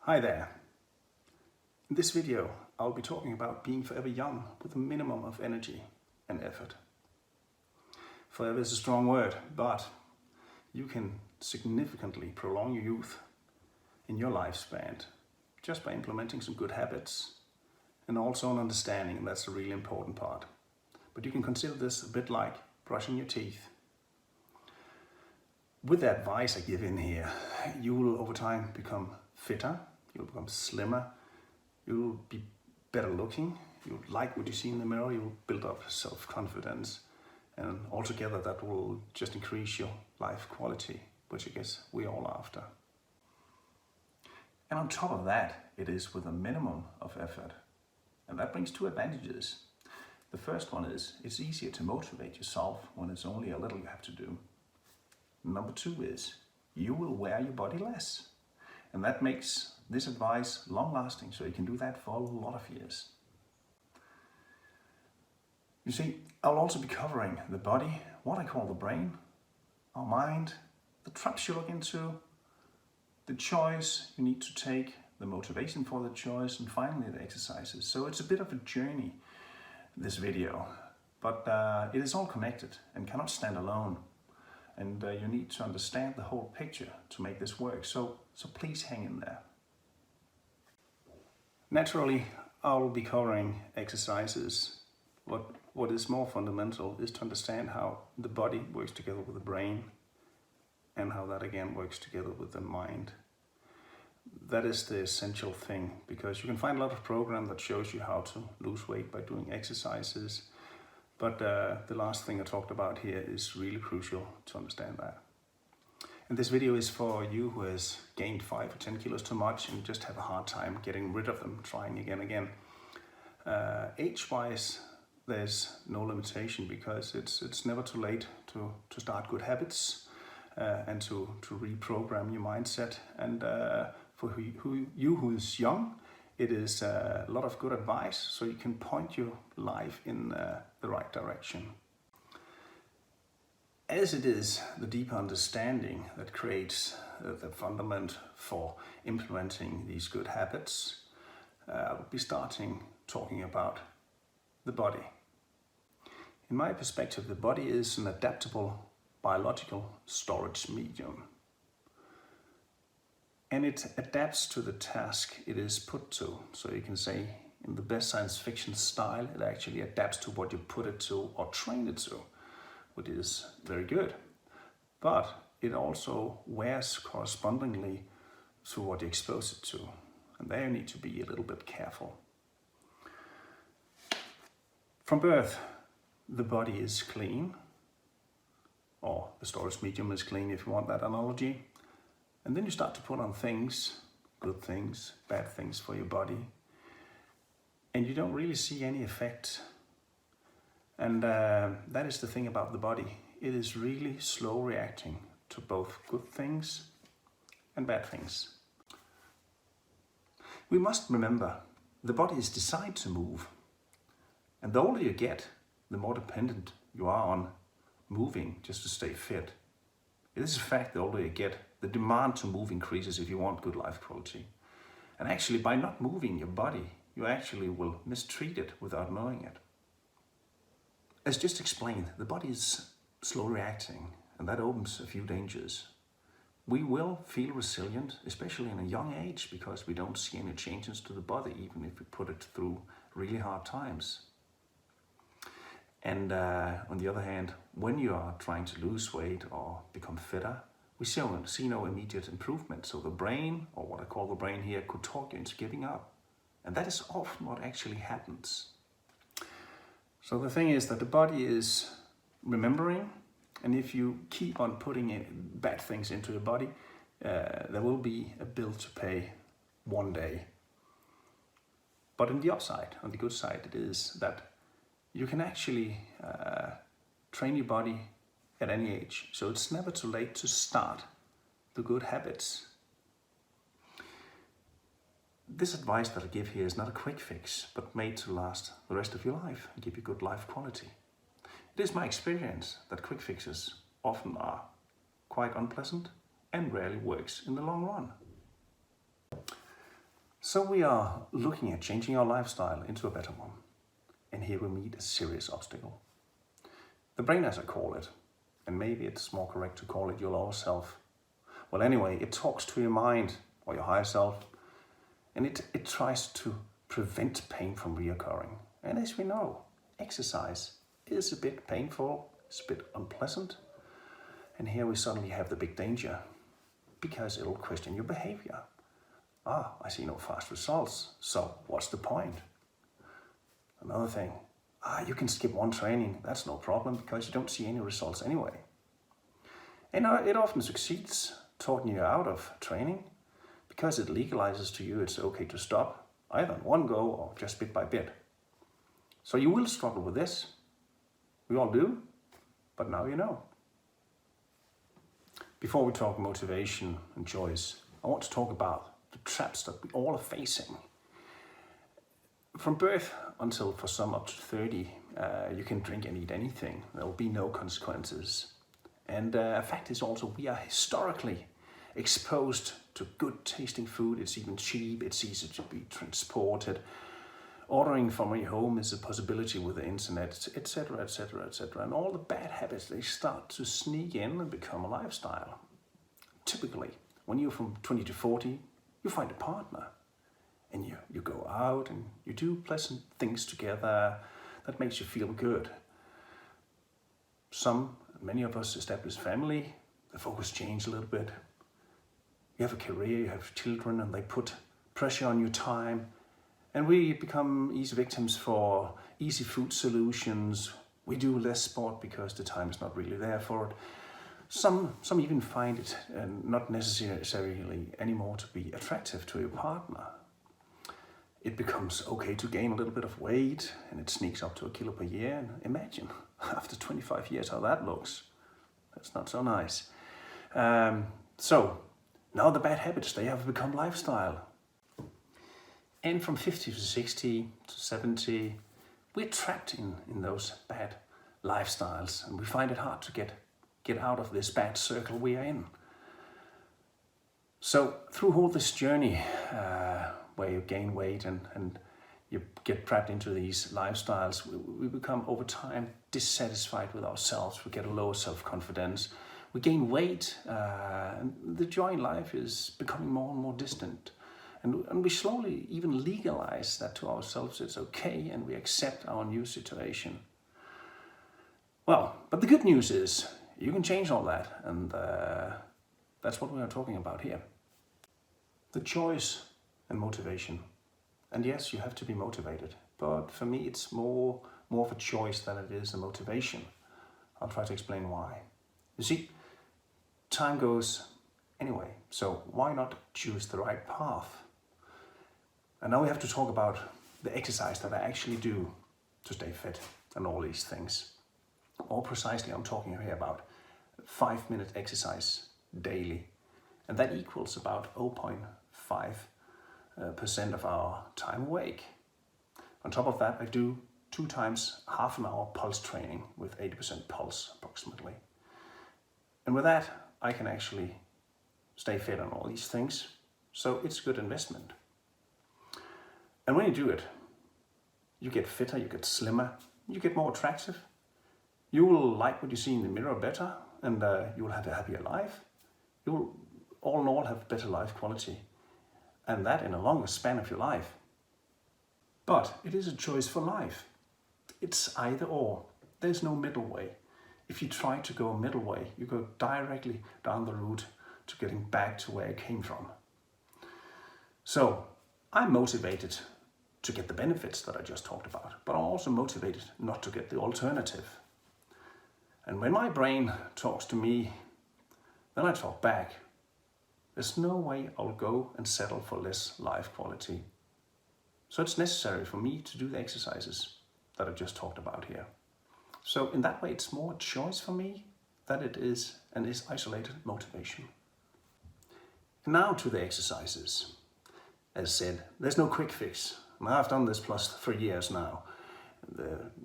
Hi there. In this video, I'll be talking about being forever young with a minimum of energy and effort. Forever is a strong word, but you can significantly prolong your youth in your lifespan just by implementing some good habits and also an understanding, and that's a really important part. But you can consider this a bit like brushing your teeth. With the advice I give in here, you will over time become fitter, you'll become slimmer, you'll be better looking, you'll like what you see in the mirror, you'll build up self-confidence, and altogether that will just increase your life quality, which I guess we're all after. And on top of that, it is with a minimum of effort. And that brings two advantages. The first one is it's easier to motivate yourself when it's only a little you have to do. Number two is you will wear your body less. And that makes this advice long-lasting, so you can do that for a lot of years. You see, I'll also be covering the body, what I call the brain, our mind, the traps you look into, the choice you need to take, the motivation for the choice, and finally the exercises. So it's a bit of a journey, this video, but it is all connected and cannot stand alone. And you need to understand the whole picture to make this work. So please hang in there. Naturally, I'll be covering exercises. What is more fundamental is to understand how the body works together with the brain and how that again works together with the mind. That is the essential thing, because you can find a lot of program that shows you how to lose weight by doing exercises. But the last thing I talked about here is really crucial to understand that. And this video is for you who has gained 5 or 10 kilos too much and just have a hard time getting rid of them, trying again. Age-wise, there's no limitation, because it's never too late to start good habits and to reprogram your mindset. And for you who is young, it is a lot of good advice, so you can point your life in the right direction. As it is the deeper understanding that creates the fundament for implementing these good habits, I will be starting talking about the body. In my perspective, the body is an adaptable biological storage medium. And it adapts to the task it is put to. So you can say, in the best science fiction style, it actually adapts to what you put it to or train it to, which is very good. But it also wears correspondingly to what you expose it to. And there you need to be a little bit careful. From birth, the body is clean, or the storage medium is clean if you want that analogy. And then you start to put on things, good things, bad things for your body, and you don't really see any effect. And that is the thing about the body. It is really slow reacting to both good things and bad things. We must remember, the body is designed to move. And the older you get, the more dependent you are on moving just to stay fit. It is a fact, the older you get, the demand to move increases if you want good life quality. And actually, by not moving your body, you actually will mistreat it without knowing it. As just explained, the body is slow reacting, and that opens a few dangers. We will feel resilient, especially in a young age, because we don't see any changes to the body, even if we put it through really hard times. And on the other hand, when you are trying to lose weight or become fitter, we see no immediate improvement. So the brain, or what I call the brain here, could talk you into giving up. And that is often what actually happens. So the thing is that the body is remembering, and if you keep on putting in bad things into your body, there will be a bill to pay one day. But on the upside, on the good side, it is that you can actually train your body at any age. So it's never too late to start the good habits. This advice that I give here is not a quick fix, but made to last the rest of your life and give you good life quality. It is my experience that quick fixes often are quite unpleasant and rarely works in the long run. So we are looking at changing our lifestyle into a better one. And here we meet a serious obstacle. The brain, as I call it, and maybe it's more correct to call it your lower self. Well, anyway, it talks to your mind or your higher self, and it tries to prevent pain from reoccurring. And as we know, exercise is a bit painful, it's a bit unpleasant. And here we suddenly have the big danger, because it'll question your behavior. I see no fast results, so what's the point? Another thing, you can skip one training, that's no problem, because you don't see any results anyway. And it often succeeds talking you out of training, because it legalizes to you it's okay to stop, either in one go or just bit by bit. So you will struggle with this. We all do, but now you know. Before we talk motivation and choice, I want to talk about the traps that we all are facing. From birth until, for some, up to 30, you can drink and eat anything. There will be no consequences. And a fact is also we are historically exposed to good tasting food. It's even cheap, it's easy to be transported. Ordering from your home is a possibility with the internet, etc., etc., etc. And all the bad habits, they start to sneak in and become a lifestyle. Typically, when you're from 20 to 40, you find a partner. And you go out and you do pleasant things together that makes you feel good. Many of us establish family, the focus changes a little bit. You have a career, you have children, and they put pressure on your time. And we become easy victims for easy food solutions. We do less sport because the time is not really there for it. Some even find it not necessarily anymore to be attractive to your partner. It becomes okay to gain a little bit of weight, and it sneaks up to 1 kilo per year. And imagine, after 25 years, how that looks. That's not so nice. So now the bad habits, they have become lifestyle. And from 50 to 60 to 70, we're trapped in those bad lifestyles, and we find it hard to get out of this bad circle we are in. So through all this journey, where you gain weight and you get trapped into these lifestyles, we become over time dissatisfied with ourselves. We get a lower self-confidence. We gain weight, and the joy in life is becoming more and more distant. And we slowly even legalize that to ourselves. It's okay, and we accept our new situation. Well, but the good news is you can change all that, and that's what we are talking about here. The choice and motivation. And yes, you have to be motivated, but for me it's more of a choice than it is a motivation. I'll try to explain why. You see, time goes anyway, so why not choose the right path? And now we have to talk about the exercise that I actually do to stay fit and all these things. More precisely, I'm talking here about 5-minute exercise daily, and that equals about 0.5% of our time awake. On top of that, I do 2 times half an hour pulse training with 80% pulse approximately. And with that, I can actually stay fit on all these things. So it's a good investment. And when you do it, you get fitter, you get slimmer, you get more attractive. You will like what you see in the mirror better, and you will have a happier life. You will all in all have better life quality, and that in a longer span of your life. But it is a choice for life. It's either or. There's no middle way. If you try to go a middle way, you go directly down the route to getting back to where you came from. So I'm motivated to get the benefits that I just talked about, but I'm also motivated not to get the alternative. And when my brain talks to me, then I talk back. There's no way I'll go and settle for less life quality. So it's necessary for me to do the exercises that I just talked about here. So in that way, it's more a choice for me than it is an isolated motivation. And now to the exercises. As said, there's no quick fix. I've done this plus 3 years now.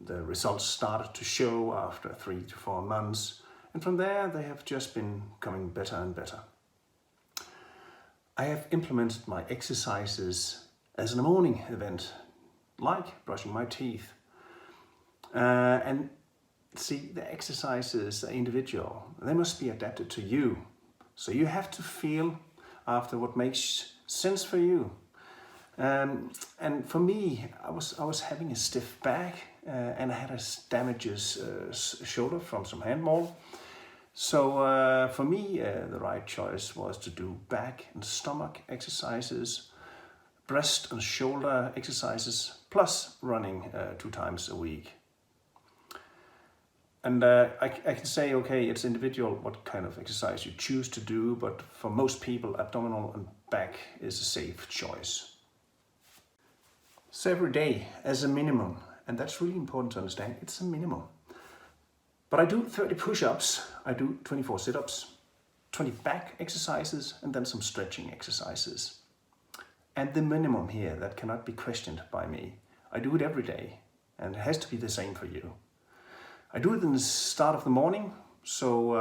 The results started to show after 3 to 4 months, and from there they have just been coming better and better. I have implemented my exercises as a morning event, like brushing my teeth. And see, the exercises are individual. They must be adapted to you. So you have to feel after what makes sense for you. And for me, I was having a stiff back and I had a damaged shoulder from some handball. So for me, the right choice was to do back and stomach exercises, breast and shoulder exercises, plus running 2 times a week. And I can say, okay, it's individual what kind of exercise you choose to do, but for most people, abdominal and back is a safe choice. So every day as a minimum, and that's really important to understand, it's a minimum. But I do 30 push-ups, I do 24 sit-ups, 20 back exercises, and then some stretching exercises. And the minimum here, that cannot be questioned by me. I do it every day, and it has to be the same for you. I do it in the start of the morning, so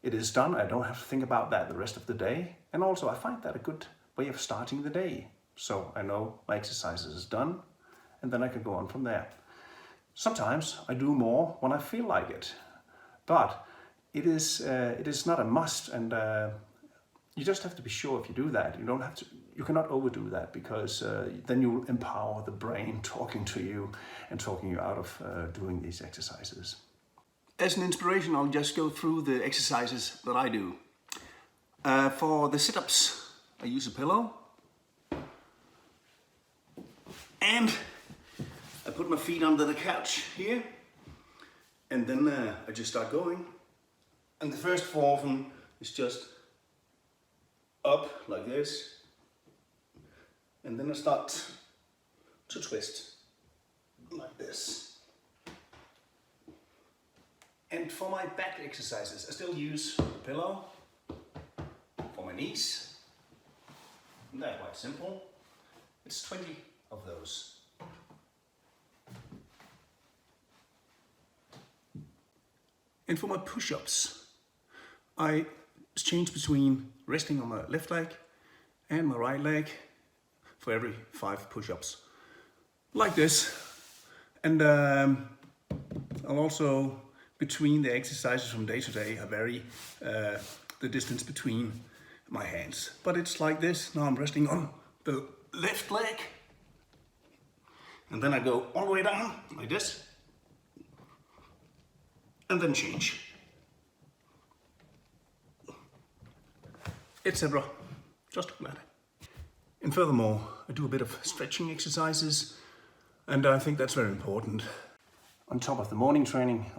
it is done. I don't have to think about that the rest of the day. And also I find that a good way of starting the day. So I know my exercises is done, and then I can go on from there. Sometimes I do more when I feel like it, but it is not a must, and you just have to be sure if you do that. You cannot overdo that, because then you will empower the brain talking to you and talking you out of doing these exercises. As an inspiration, I'll just go through the exercises that I do. For the sit-ups, I use a pillow. And I put my feet under the couch here. And then I just start going. And the first 4 of them is just up like this. And then I start to twist like this. And for my back exercises, I still use the pillow for my knees. And they're quite simple. It's 20 of those. And for my push-ups, I change between resting on my left leg and my right leg for every 5 push-ups, like this. And I'll also, between the exercises from day to day, I vary the distance between my hands. But it's like this. Now I'm resting on the left leg, and then I go all the way down like this, and then change, etc. Just like that. And furthermore, I do a bit of stretching exercises, and I think that's very important. On top of the morning training,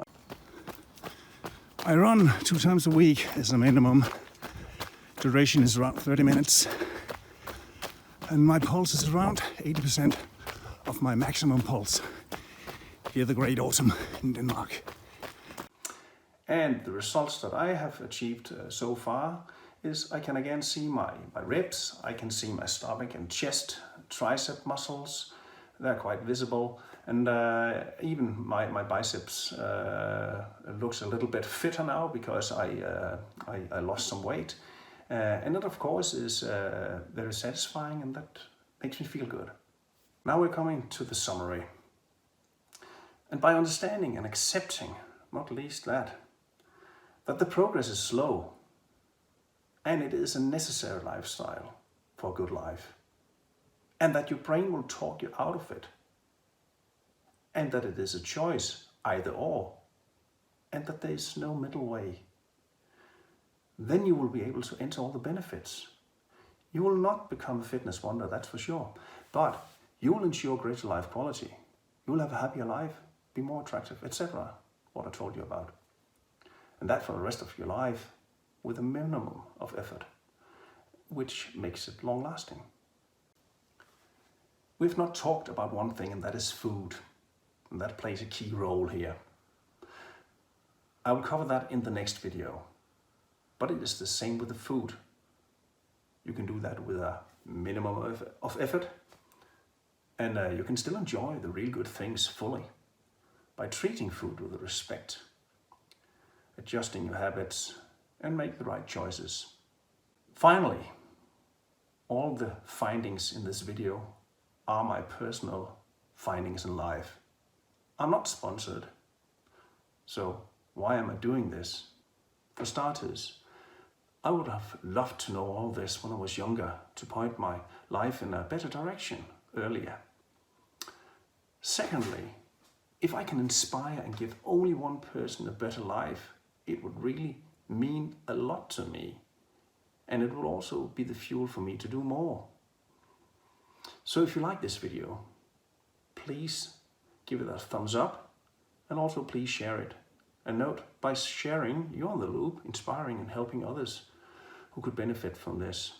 I run 2 times a week as a minimum. Duration is around 30 minutes, and my pulse is around 80% of my maximum pulse. Here, the great autumn in Denmark. And the results that I have achieved so far is I can again see my ribs, I can see my stomach and chest, tricep muscles, they're quite visible, and even my biceps looks a little bit fitter now because I lost some weight. And that of course is very satisfying, and that makes me feel good. Now we're coming to the summary. And by understanding and accepting, not least that the progress is slow, and it is a necessary lifestyle for a good life, and that your brain will talk you out of it, and that it is a choice, either or, and that there is no middle way. Then you will be able to enter all the benefits. You will not become a fitness wonder, that's for sure, but you will ensure greater life quality. You will have a happier life, be more attractive, etc. What I told you about. And that for the rest of your life with a minimum of effort, which makes it long lasting. We've not talked about one thing, and that is food. And that plays a key role here. I will cover that in the next video. But it is the same with the food. You can do that with a minimum of effort, and you can still enjoy the real good things fully by treating food with respect, adjusting your habits, and make the right choices. Finally, all the findings in this video are my personal findings in life. I'm not sponsored. So why am I doing this? For starters, I would have loved to know all this when I was younger, to point my life in a better direction earlier. Secondly, if I can inspire and give only one person a better life, it would really mean a lot to me. And it will also be the fuel for me to do more. So if you like this video, please give it a thumbs up and also please share it. And note, by sharing, you're on the loop, inspiring and helping others who could benefit from this.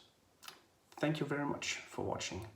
Thank you very much for watching.